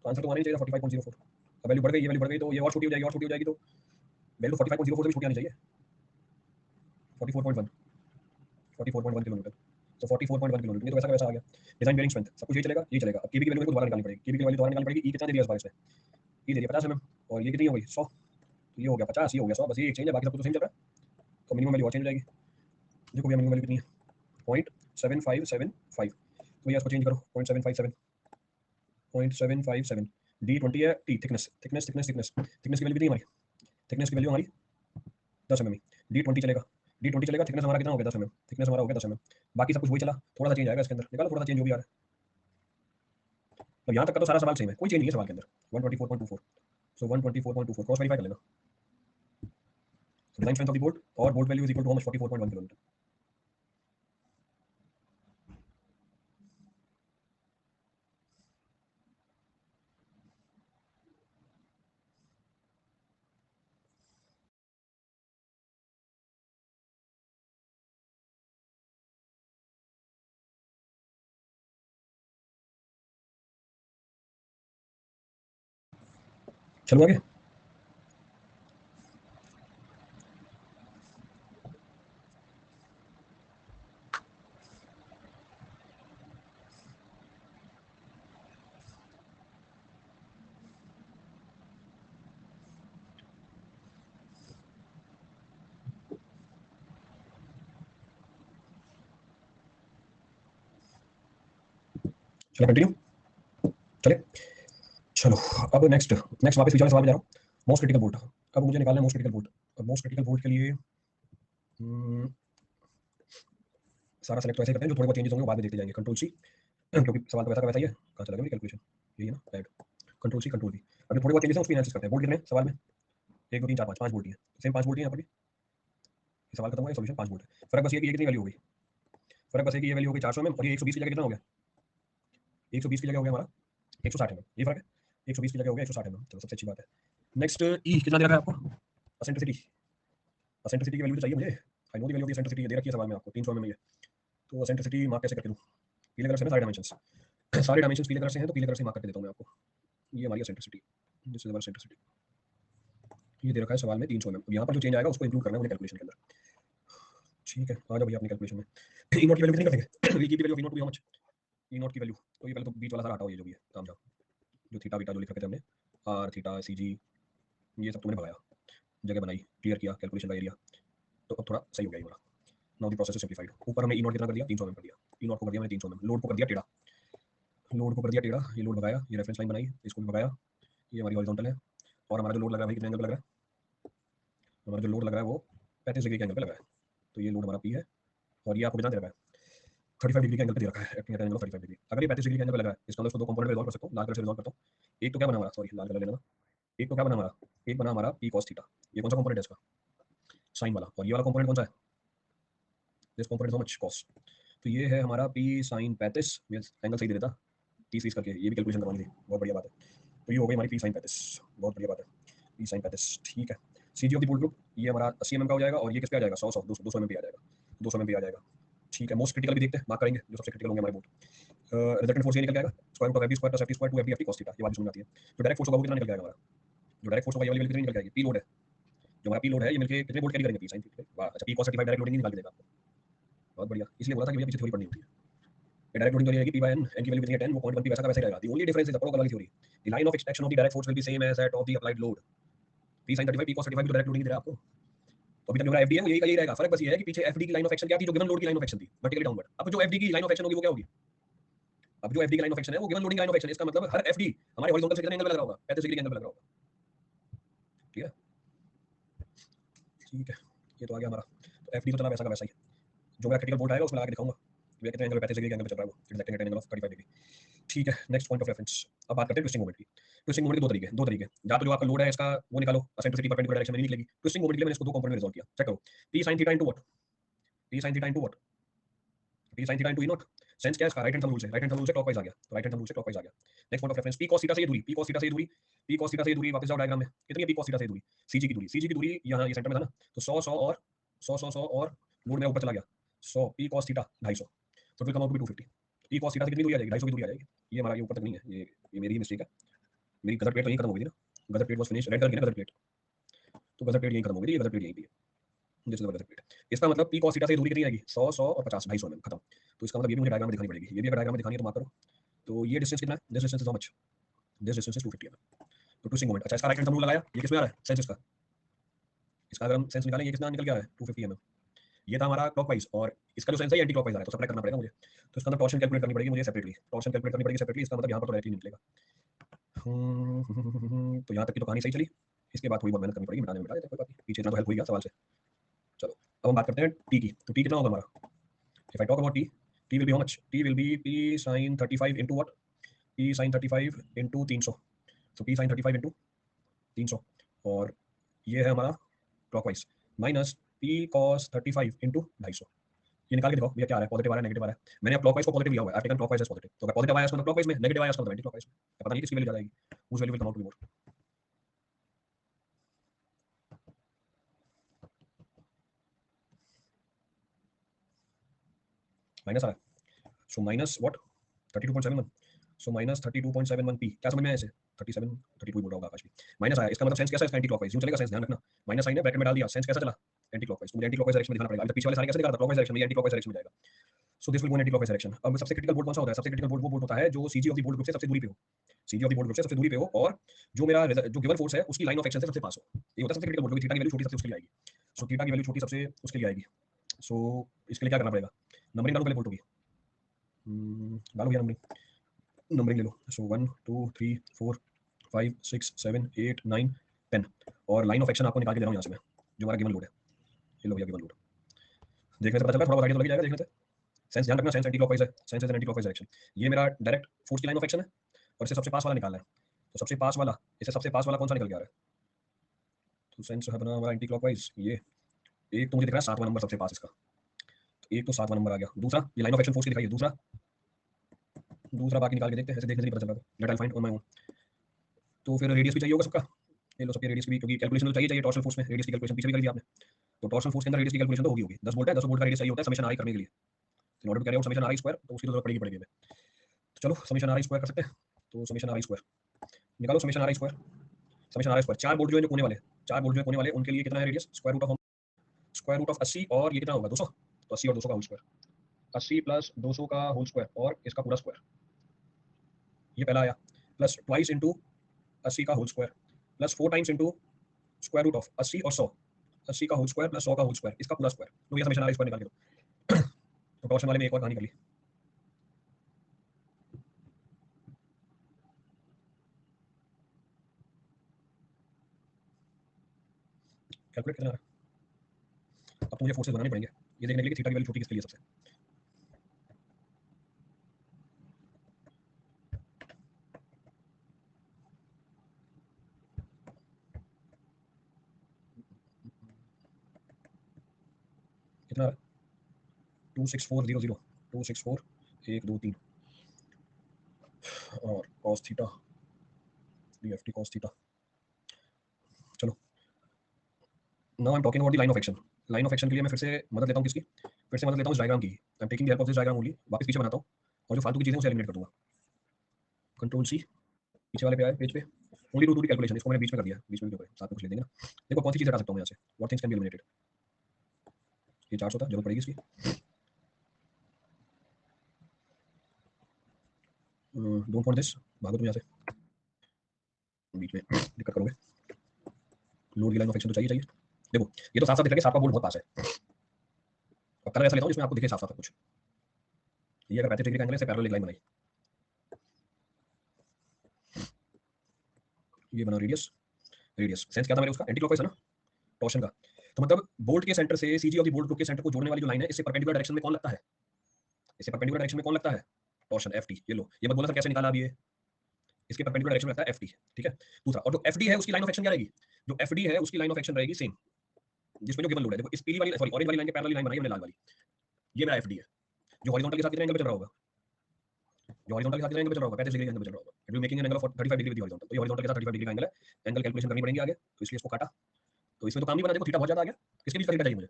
तो आंसर तो आना ही चाहिए 45.04। अब वैल्यू बढ़ गई, ये वैल्यू बढ़ गई तो ये और छोटी हो जाएगी, और छोटी हो जाएगी, तो वैल्यू 45.04 से भी छोटी आनी चाहिए। 44.1, 44.1 किलोमीटर, तो 44.1 किलोमीटर, ये तो वैसा का वैसा आ गया। डिजाइन बेयरिंग स्ट्रेंथ सब कुछ ये चलेगा, ये चलेगा। अब केबी की वैल्यू मेरे को दोबारा निकालनी पड़ेगी, केबी की वैल्यू दोबारा निकालनी पड़ेगी। ई कितना दे दिया इस बार इसने, ई दे दिया 50 mm, और ये कितनी हो गई 100, तो ये हो गया 50, ये हो गया 100, बस ये एक चेंज है, बाकी सब कुछ तो सेम चल रहा है। तो मिनिमम वैल्यू और चेंज हो जाएगी। देखो भैया मिनिमम वैल्यू कितनी है, 0.7575, तो ये इसको चेंज करो 0.757, 0.757। D20 है, T thickness thickness thickness thickness thickness की वैल्यू कितनी है हमारी, थिकनेस की वैल्यू हमारी 10 mm। D20 चलेगा, D20 चलेगा, थिकनेस हमारा कितना हो गया 10 mm, थिकनेस हमारा हो गया 10 mm। बाकी सब कुछ वही चला, थोड़ा सा चेंज आएगा इसके अंदर, निकालो थोड़ा सा चेंज जो भी आ रहा है। तो यहाँ तक का तो सारा सवाल सेम है, कोई चेंज नहीं है सवाल के अंदर। 124.24, सो 124.24 क्रॉस वेरीफाई कर लेना। Design strength of the bolt और bolt value is equal to how much, 44.1 kilometre. चलो आगे। चलो कंटिन्यू, चले। चलो अब नेक्स्ट नेक्स्ट वापस पीछे वाले सवाल में जा रहा हूँ। मोस्ट क्रिटिकल बोल्ट, अब मुझे निकालना है मोस्ट क्रिटिकल बोल्ट। अब मोस्ट क्रिटिकल बोल्ट के लिए सारा सेलेक्ट वैसे ही करते हैं, जो थोड़े बहुत चेंजेस होंगे वो बाद में देखते जाएंगे। कंट्रोल सी, क्योंकि सवाल तो वैसा का वैसा ही है। कहाँ चला गया मेरी कैलकुलेशन, यही है ना, add control C control V. अभी थोड़े बहुत चेंजेस हैं उसकी एनालिसिस करते हैं। बोल्ट कितने हैं सवाल में, 1 2 3 4 5, 5 बोल्ट ही है, सेम 5 बोल्ट ही है यहाँ पर भी। ये सवाल खत्म हुआ, सॉल्यूशन 5 बोल्ट है। फर्क बस ये कि ये कितनी वैल्यू हो गई, फर्क बस ये कि ये वैल्यू हो गई 400 mm और ये 120 की जगह कितना हो गया, 120 की जगह हो गया हमारा 160 mm, ये फर्क है। 120 की जगह हो गया 160 mm, चलो सबसे अच्छी बात है। नेक्स्ट ई कितना दे रखा है आपको, एसेंट्रिसिटी, एसेंट्रिसिटी की वैल्यू चाहिए मुझे। I know the value of eccentricity दे रखी है सवाल में आपको 300 mm में। तो एसेंट्रिसिटी मार्क कैसे करके दूं, पीले कलर से ना सारे डायमेंशंस, सारे डायमेंशंस पीले कलर से हैं, तो पीले कलर से मार्क करके देता हूं मैं आपको। ये हमारी eccentricity, this is our eccentricity, ये दे रखा है सवाल में 300 mm। अब यहाँ पर जो चेंज आएगा उसको इंक्लूड करना है मुझे कैलकुलेशन के अंदर। ठीक है, आ जाओ भैया अपनी कैलकुलेशन में। ई नॉट की वैल्यू कितनी रखेंगे, ई की value of E naught to be how much, E naught की वैल्यू, तो ये पहले तो बीच वाला सारा हटाओ, ये जो भी है काम जाओ, जो थीटा बीटा जो लिख रखे थे हमने, आर थीटा सी जी, ये सब तुमने भगाया, जगह बनाई, क्लियर किया कैलकुलेशन का एरिया, तो अब थोड़ा सही हो गया ये वाला। Now the process is simplified. ऊपर हमने ई नॉट कितना कर दिया 300 mm कर दिया, ई नॉट को कर दिया मैंने 300 mm, लोड को कर दिया टेढ़ा, लोड को कर दिया टेढ़ा, ये लोड भगाया, ये रेफरेंस लाइन बनाई, इसको भी भगाया, ये हमारी हॉरिजॉन्टल है। और हमारा जो लोड लग रहा है भाई कितने एंगल पे लग रहा है, हमारा जो लोड लग रहा है वो 35 डिग्री के एंगल पे लग रहा है। तो ये लोड हमारा पी है, और ये आपको बिना दे रखा है 35 डिग्री के एंगल पे दे रखा है, acting at angle of 35 degree. अगर ये 35 डिग्री के एंगल पे लगा है, इसका मतलब इसको दो कंपोनेंट में रिजॉल्व कर सकता हूँ, लाल कलर से रिजॉल्व करता हूँ। एक तो क्या बना हमारा, सॉरी लाल कलर लेना, एक तो क्या बना हमारा, एक बना हमारा पी कॉस थीटा, ये कौन सा कंपोनेंट है इसका, साइन वाला, और ये वाला कंपोनेंट कौन सा है, this component so much cos. तो ये है हमारा पी साइन 35, ये एंगल सही दे देता 30 करके, ये भी कैलकुलेशन करवानी थी, बहुत बढ़िया बात है। तो ये हो गई हमारी पी साइन 35, बहुत बढ़िया बात है, पी साइन 35 ठीक है। सी जी ऑफ द बोल्ट ग्रुप ये हमारा 80 mm का हो जाएगा, और ये किस पे आ जाएगा 100 200 200 mm पे आ जाएगा। 200 mm आ जाएगा। ठीक है, मोस्ट क्रिटिकल भी देखते हैं, मार्क करेंगे जो सबसे क्रिटिकल होंगे हमारे बोर्ड। रिजल्टेंट फोर्स ये निकल जाएगा square root of F square plus F square 2 F cos theta. ये बात समझ में आती है। जो डायरेक्ट फोर्स होगा वो कितना निकल जाएगा हमारा, जो डायरेक्ट फोर्स होगा ये वाली वैल्यू कितनी निकल जाएगी, पी लोड है, जो हमारा पी लोड है ये मिलके कितने वोल्ट कैरी करेंगे, पी साइन थीटा। वाह, अच्छा, पी cos 35 डायरेक्ट लोडिंग निकाल के देगा आपको, बहुत बढ़िया। इसलिए बोला था कि भैया पीछे थ्योरी पढ़नी होती है। ये डायरेक्ट लोडिंग जो रहेगी, पी बाय एन, एन की वैल्यू कितनी है 10, वो 0.1 पी वैसा का वैसा ही रहेगा। The only difference is the protocol वाली theory, the line of extraction of the direct force will be same as that of the applied load. P sine 35 P cos 35 भी तो डायरेक्ट लोडिंग दे रहा है आपको, तो अभी तक जो हमारा एफडी है वो यही का यही रहेगा। फर्क बस ये है कि पीछे एफडी की लाइन ऑफ एक्शन क्या थी, जो गिवन लोड की लाइन ऑफ एक्शन थी, वर्टिकली डाउनवर्ड। अब जो एफडी की लाइन ऑफ एक्शन होगी वो क्या होगी, अब जो एफडी की लाइन ऑफ एक्शन है वो given loading line of action है। इसका मतलब हर एफडी हमारे हॉरिजॉन्टल से कितने एंगल पे लग रहा होगा, 35 डिग्री के एंगल पे लग रहा होगा। ठीक है, ठीक है, ये तो आ गया हमारा। तो एफडी तो चला वैसा का वैसा ही, जो मेरा क्रिटिकल बोल्ट आएगा उसमें लगा के दिखाऊंगा ये कितने एंगल पे 35 डिग्री के एंगल पे चल रहा है, वो एक्जेक्टिंग एट एंगल ऑफ 35 डिग्री। ठीक है, नेक्स्ट पॉइंट ऑफ रेफरेंस। अब बात करते हैं ट्विस्टिंग मोमेंट की। ट्विस्टिंग मोमेंट के दो तरीके या तो जो आपका लोड है इसका वो निकालो, एसेंट्रिसिटी परपेंडिकुलर डायरेक्शन में नहीं निकलेगी। ट्विस्टिंग मोमेंट के लिए मैंने इसको दो कंपोनेंट में रिजॉल्व किया, चेक करो। p sin theta into what, p sin theta into what, p sin theta into e not. Sense क्या है इसका, राइट हैंड थंब रूल से, राइट हैंड थंब रूल से क्लॉकवाइज आ गया, तो राइट हैंड थंब रूल से clockwise आ गया। Next point of reference, p cos theta से ये दूरी, p cos थीटा से ये दूरी, p cos थीटा से ये दूरी, वापस जाओ डायग्राम में, कितनी है p cos थीटा से ये दूरी, cg की दूरी, cg की दूरी यहाँ ये सेंटर में था ना, तो 100 100 और 100 100 100 और लोड में ऊपर चला गया 100, p cos थीटा 250, तो फिर come out to be 250। p cos theta से कितनी दूरी आ जाएगी, 250 की दूरी आ जाएगी। ये हमारा ये ऊपर तक नहीं है, ये मेरी ही मिस्टेक है, मेरी गदर प्लेट तो यहीं खत्म हो गई थी ना, girder plate was finish, red colour की ना गदर प्लेट, तो गदर प्लेट यहीं खत्म हो गई थी, ये गदर प्लेट यहीं पे है, दिस इज द गदर प्लेट। इसका मतलब p cos थीटा से दूरी कितनी आएगी, 100 100 और 50, 250 में खत्म। तो इसका मतलब ये भी मुझे डायग्राम में दिखानी पड़ेगी, ये भी अगर डायग्राम में दिखानी है तो मार्क करो। तो ये डिस्टेंस कितना है, this distance is how much, this distance is 250 mm। तो ट्विस्टिंग मोमेंट, अच्छा इसका राइट हैंड थंब रूल लगाया, ये किसमें आ रहा है, सेंस इसका अगर हम सेंस निकालें ये कितना निकल गया है 250 mm। ये था हमारा क्लॉकवाइज, और इसका जो सेंस है एंटी क्लॉकवाइज आ रहा है, तो सप्लाई करना पड़ेगा मुझे। तो इसका मतलब टॉर्शन कैलकुलेट करनी पड़ेगी मुझे सेपरेटली, टॉर्शन कैलकुलेट करनी पड़ेगी सेपरेटली। इसका मतलब यहाँ पर तो डायरेक्टली नहीं निकलेगा। तो यहाँ तक की तो कहानी सही चली, इसके बाद थोड़ी बहुत मेहनत करनी पड़ेगी, मिटाने में मिटा देते कोई बात नहीं, पीछे इतना तो हेल्प हुई गया सवाल से। चलो अब हम बात करते हैं टी की, तो टी कितना होगा हमारा, if I talk about T, T will be how much, T will be p sin 35 into what, p sin 35 into 300, तो p sin 35 इनटू 300, और ये है हमारा clockwise, minus p cos 35 into 250। ये निकाल के दिखाओ भैया क्या आ रहा है, पॉजिटिव आ रहा है नेगेटिव आ रहा है। मैंने अब क्लॉकवाइज को पॉजिटिव लिया हुआ है, I taken clockwise as positive, तो अगर पॉजिटिव आया इसका मतलब क्लॉकवाइज में, नेगेटिव आया इसका मतलब एंटी क्लॉकवाइज में, पता नहीं किसकी वैल्यू ज्यादा आएगी, उस value will come out to be more. Minus आ रहा है, so minus what 32.71, so minus 32.71 P, क्या समझ में आया इसे, 37 32 बोल रहा होगा आकाश भी। माइनस आया, इसका मतलब सेंस कैसा है इसका, एंटी क्लॉकवाइज यूं चलेगा सेंस, ध्यान रखना, माइनस साइन है ब्रैकेट में डाल दिया, सेंस कैसा चला एंटी क्लॉकवाइज, तो मुझे एंटी क्लॉकवाइज डायरेक्शन में दिखाना पड़ेगा। अभी तक पीछे वाले सारे कैसे दिखा रहा था, क्लॉकवाइज डायरेक्शन में, ये एंटी क्लॉकवाइज डायरेक्शन में जाएगा। सो this will go anti clockwise direction. अब सबसे क्रिटिकल बोल्ट कौन सा होता है, सबसे क्रिटिकल बोल्ट वो बोल्ट होता है जो CG of the bolt group से सबसे दूरी पे हो, CG of the bolt group से सबसे दूरी पे हो, और जो मेरा जो गिवन फोर्स है उसकी लाइन ऑफ एक्शन से सबसे पास हो, ये होता है सबसे क्रिटिकल बोल्ट। थीटा की वैल्यू छोटी सबसे उसके लिए आएगी, सो थीटा की वैल्यू छोटी सबसे उसके लिए आएगी। सो इसके लिए क्या करना पड़ेगा, नंबरिंग डालो पहले बोल्टों की, डालो भैया नंबरिंग ले लो। सो 1 2 3 4 5 6 7 8 9 10, और लाइन ऑफ एक्शन आपको निकाल के दे रहा हूँ यहाँ से मैं, जो हमारा गिवन लोड है, ये लो भैया गिवन लोड, देखने से पता चल रहा है, थोड़ा बहुत आइडिया तो लग ही जाएगा देखने से। सेंस ध्यान रखना, सेंस एंटी क्लॉकवाइज है, sense is an anti clockwise direction. ये मेरा डायरेक्ट फोर्स की लाइन ऑफ एक्शन है, और इसे सबसे पास वाला निकालना है, तो सबसे पास वाला, इसे सबसे पास वाला कौन सा निकल के आ रहा है, तो सेंस है बना हमारा एंटी क्लॉकवाइज। ये एक तो मुझे दिख रहा है 7वां नंबर सबसे पास इसका, तो एक तो 7वां नंबर आ गया। दूसरा ये लाइन ऑफ एक्शन फोर्स की दिखाई है, दूसरा दूसरा बाकी निकाल के देखते हैं, ऐसे देखने से नहीं पता चल रहा, let I find on my own. तो फिर रेडियस भी चाहिए होगा सबका, ये लो सबके रेडियस भी, क्योंकि कैलकुलेशन तो चाहिए टॉर्सल फोर्स में, रेडियस की कैलकुलेशन पीछे भी कर दी आपने, तो टॉर्सल फोर्स के अंदर रेडियस की कैलकुलेशन तो होगी 10 वोल्ट है, 10 वोल्ट का रेडियस चाहिए होता है समेशन आर करने के लिए, in order to carry out summation are square, तो उसकी तो जरूरत पड़ेगी हमें। तो चलो समेशन आर स्क्वायर कर सकते हैं, तो समेशन आर स्क्वायर निकालो, summation are square, summation are square, चार बोल्ट जो है कोने वाले, चार बोल्ट जो है कोने वाले, उनके लिए कितना है रेडियस, स्क्वायर रूट ऑफ 80, और ये कितना होगा 200, तो 80 और 200 का होल स्क्वायर, 80 प्लस 200 का होल स्क्वायर, और इसका पूरा स्क्वायर, ये पहला आया, प्लस ट्वाइस इंटू 80 का whole square, plus 4 times into square root of 80 और 100, 80 का होल स्क्वायर प्लस 100 का होल स्क्वायर, इसका पूरा स्क्वायर, तो ये समेशन आर स्क्वायर निकाल के दो। तो टॉर्शन वाले में एक और कहानी कर ली, कैलकुलेट करना है। अब तो मुझे फोर्सेस बनाने पड़ेंगे, ये देखने के लिए कि थीटा की वैल्यू छोटी किसके लिए सबसे, कितना 26400, 264 1 2 3, और cos theta dft cos theta. चलो now I am talking about the line of action, line of action के लिए मैं फिर से मदद लेता हूँ किसकी, फिर से मदद लेता हूँ इस डायग्राम की। I am taking the help of this diagram only. वापस पीछे बनाता हूँ और जो फालतू की चीजें उसे एलिमिनेट कर दूंगा। कंट्रोल सी, पीछे वाले पे आए पेज पे, ओनली टू दी कैलकुलेशन, इसको मैंने बीच में कर दिया, बीच में क्यों करें, साथ में कुछ ले देंगे ना। देखो कौन सी चीज हटा सकता हूँ मैं यहाँ से, what things can be eliminated. ये 400 था, जरूरत पड़ेगी इसकी। डोंट वांट दिस, भागो तुम यहाँ से, बीच में दिक्कत करोगे। लोड की लाइन ऑफ एक्शन तो चाहिए चाहिए। देखो ये तो साफ साफ दिख रहा है कि आपका बोर्ड बहुत पास है। अब कलर ऐसा लेता हूँ जिसमें आपको दिखे साफ साफ कुछ। ये अगर 35 डिग्री का एंगल है, पैरेलल एक लाइन बनाई, ये बना रेडियस। रेडियस सेंस क्या था मेरे उसका, एंटी क्लॉकवाइज है ना, टॉर्शन का। तो मतलब बोल्ट के सेंटर से CG of the bolt group के सेंटर को जोड़ने वाली जो लाइन है, इससे परपेंडिकुलर डायरेक्शन में कौन लगता है, इससे परपेंडिकुलर डायरेक्शन में कौन लगता है, टॉर्शन एफटी। ये लो, ये मत बोलना सर कैसे निकाला, अब ये इसके परपेंडिकुलर डायरेक्शन में लगता है एफटी, ठीक है। दूसरा, और जो एफडी है उसकी लाइन ऑफ एक्शन क्या रहेगी, जो एफडी है उसकी लाइन ऑफ एक्शन रहेगी सेम, जिसमें जो गिवन लोड है। देखो इस पीली वाली, सॉरी ऑरेंज वाली लाइन के पैरेलल लाइन बनाई हमने लाल वाली, ये मेरा एफडी है, जो हॉरिजॉन्टल के साथ कितने एंगल पे चल रहा होगा, जो हॉरिजॉन्टल के साथ कितने एंगल पे चल रहा होगा, 35 डिग्री एंगल पे चल रहा होगा। It will making an angle of 35 degree with horizontal, तो ये हॉरिजॉन्टल के साथ 35 डिग्री का एंगल है, एंगल कैलकुलेशन करनी पड़ेगी आगे, तो इसलिए इसको काटा। तो इसमें तो काम नहीं बना, देखो थीटा बहुत ज्यादा आ गया, किसके बीच का थीटा चाहिए मुझे,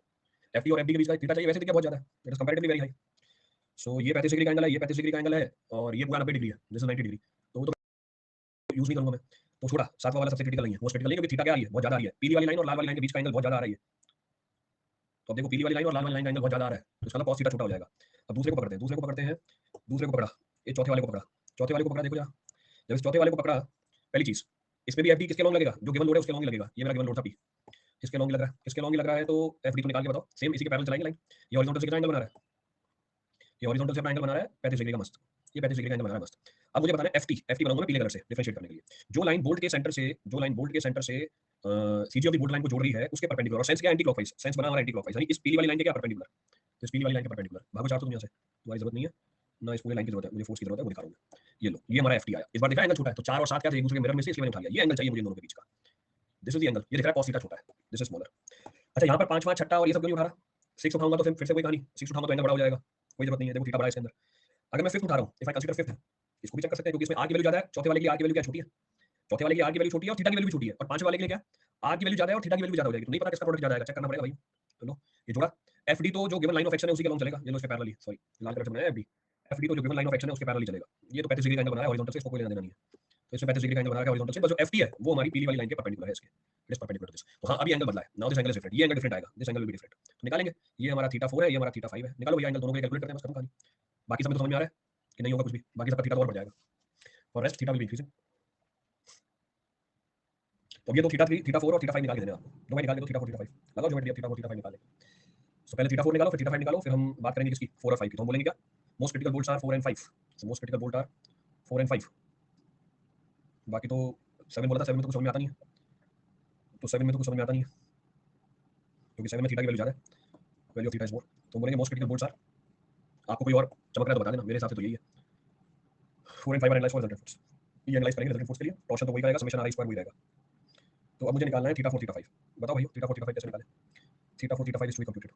एफटी और एफडी के बीच का थीटा चाहिए, वैसे थीटा बहुत ज्यादा है, it is comparatively very high. So ये 35 डिग्री का एंगल है, ये 35 डिग्री का एंगल है, और ये पूरा 90 डिग्री है, दिस इज 90 डिग्री। तो वो तो यूज नहीं करूंगा मैं, तो छोड़ा, सातवां वाला सबसे क्रिटिकल नहीं है, मोस्ट क्रिटिकल नहीं, क्योंकि थीटा क्या आ रही है, बहुत ज्यादा आ रही है, पीली वाली लाइन और लाल वाली लाइन के बीच का एंगल बहुत ज्यादा आ रही है। तो अब देखो पीली वाली लाइन और लाल वाली लाइन का एंगल बहुत ज्यादा आ रहा है, तो इसका cos थीटा छोटा हो जाएगा। अब दूसरे को पकड़ते हैं, दूसरे को पकड़ते हैं, दूसरे को पकड़ा, ये चौथे वाले को पकड़ा, चौथे वाले को पकड़ा, देखो यहाँ, जब इस चौथे वाले को पकड़ा, पहली चीज इसमें भी एफडी किसके लॉन्ग लगेगा, जो गिवन लोड है उसके लॉन्ग ही लगेगा, ये मेरा गिवन लोड था पी, किसके लॉन्ग लग रहा है, किसके लॉन्ग लग रहा है, तो एफडी तो निकाल के बताओ, सेम इसी के पैरेलल चलाएंगे लाइन। ये हॉरिजॉन्टल से कितना एंगल बना रहा है, ये हॉरिजॉन्टल से अपना एंगल बना रहा है 35 डिग्री का मस्त, ये 35 डिग्री का एंगल बना रहा है मस्त। अब मुझे बताना है एफटी, एफटी बनाऊंगा मैं पीले कलर से डिफरेंशिएट करने के लिए, जो लाइन बोल्ट के सेंटर से, जो लाइन बोल्ट के सेंटर से CG of the bolt line को जोड़ रही है उसके परपेंडिकुलर, और सेंस क्या एंटी क्लॉकवाइज, सेंस बना हमारा एंटी क्लॉकवाइज, यानी इस पीली वाली लाइन के क्या परपेंडिकुलर, तो इस पीली वाली लाइन के परपेंडिकुलर। भागो चार तो दुनिया से, तुम्हारी जरूरत नहीं है ना, इस पूरी लाइन की जरूरत है, मुझे फोर्स की जरूरत है, वो दिखा रहा हूं। ये लो, ये हमारा एफटी आया, इस बार दिखा एंगल छोटा है, तो 4 और 7 क्या थे एक दूसरे के मिरर में से, इसलिए मैंने उठा लिया, ये एंगल चाहिए मुझे इन दोनों के बीच का, दिस इज द एंगल, ये दिख रहा है cos थीटा छोटा है, दिस इज स्मॉलर। अच्छा यहाँ पर 5 5 छठा और ये सब क्यों नहीं उठा रहा, 6 उठाऊंगा तो फिर से वही कहानी, 6 उठाऊंगा तो एंगल बड़ा हो जाएगा, कोई जरूरत नहीं है, देखो थीटा बड़ा है इसके अंदर। अगर मैं 5th उठा रहा हूं, इफ आई कंसीडर 5th, इसको भी चेक कर सकते हैं, क्योंकि इसमें आर की वैल्यू ज्यादा है, चौथे वाले की आर की वैल्यू क्या छोटी है, चौथे वाले की आर की वैल्यू छोटी है और थीटा की वैल्यू भी छोटी है, और पांचवें वाले के लिए क्या, आर की वैल्यू ज्यादा है और थीटा की वैल्यू ज्यादा हो जाएगी, तो नहीं पता किसका प्रोडक्ट ज्यादा आएगा, चेक करना पड़ेगा भाई। चलो ये जोड़ा, एफडी तो जो गिवन लाइन ऑफ एक्शन है उसी के लॉन्ग चलेगा, ये लो इसके पैरेलल ही, सॉरी लाल कलर से बनाया एफडी, एफडी तो जो गिवन लाइन ऑफ एक्शन है उसके पैरेलल ही चलेगा। ये तो 35 डिग्री का एंगल बना है हॉरिजॉन्टल से, इसको कोई लेना देना नहीं है, तो इसमें 35 डिग्री का एंगल बना है हॉरिजॉन्टल से, बस जो एफटी है वो हमारी पीली वाली लाइन के परपेंडिकुलर है, इसके it is perpendicular to this. तो हां अभी एंगल बदला है, now this angle is different, ये एंगल डिफरेंट आएगा, this angle will be different, तो निकालेंगे। ये हमारा थीटा 4 है, ये हमारा थीटा 5 है, निकालो भैया एंगल दोनों को कैलकुलेट करते हैं, बस खत्म कहानी। बाकी सब में तो समझ में आ रहा है कि नहीं होगा कुछ भी, बाकी सबका थीटा और बढ़ जाएगा, और rest theta will be increasing. तो ये तो थीटा 3 थीटा 4 और थीटा 5 निकाल के देना आपको, दो बार निकाल के, तो थीटा 4 थीटा 5 लगाओ ज्योमेट्री, थीटा 4 थीटा 5 निकाल लें। सो पहले थीटा 4 निकालो, फिर थीटा 5 निकालो, फिर हम बात करेंगे किसकी, 4 और 5 की। तो हम बोलेंगे क्या, most critical bolts are 4 and 5, so most critical bolt are 4 and 5। बाकी तो 7 बोला था, 7 में तो कुछ समझ में आता नहीं है, तो 7 में तो कुछ समझ में आता नहीं है, क्योंकि 7 में थीटा की वैल्यू ज्यादा है, value of theta is more. तो हम बोलेंगे मोस्ट क्रिटिकल बोल्ट्स आर, आपको कोई और चमक रहा है तो बता देना, मेरे हिसाब से तो यही है, 4 and 5 are analysed for resultant force, ये एनालाइज करेंगे रिजल्टेंट फोर्स के लिए, टॉर्शन तो वही करेगा, समेशन आर आई स्क्वायर वही रहेगा। तो अब मुझे निकालना है थीटा 4 थीटा 5, बताओ भैया थीटा 4 थीटा 5 कैसे निकालें, theta 4 theta 5 is to be computed.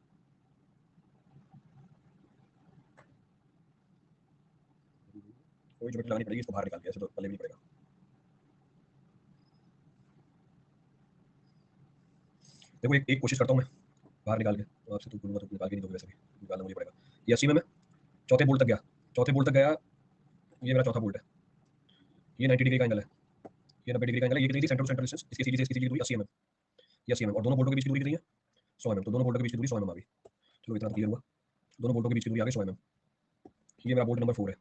कोई ज्योमेट्री लगानी पड़ेगी, इसको बाहर निकाल के, ऐसे तो पहले भी नहीं पड़ेगा। देखो एक कोशिश करता हूँ मैं बाहर निकाल के, तो आपसे तो बोलूंगा तो निकाल के नहीं दोगे, वैसे भी निकालना मुझे पड़ेगा। ये 80 में मैं चौथे बोल्ट तक गया, चौथे बोल्ट तक गया, ये मेरा चौथा बोल्ट है, ये 90 डिग्री का एंगल है, ये 90 डिग्री का एंगल है, ये कितनी थी सेंटर टू सेंटर डिस्टेंस, इसकी सीधी से इसकी सीधी दूरी 80 mm, ये 80 mm, और दोनों बोल्टों के बीच की दूरी कितनी है 100 mm, तो दोनों बोल्टों के बीच की दूरी 100 mm आ गई। चलो इतना तो क्लियर हुआ, दोनों बोल्टों के बीच की दूरी आ गई 100 mm। ये मेरा बोल्ट नंबर 4 है,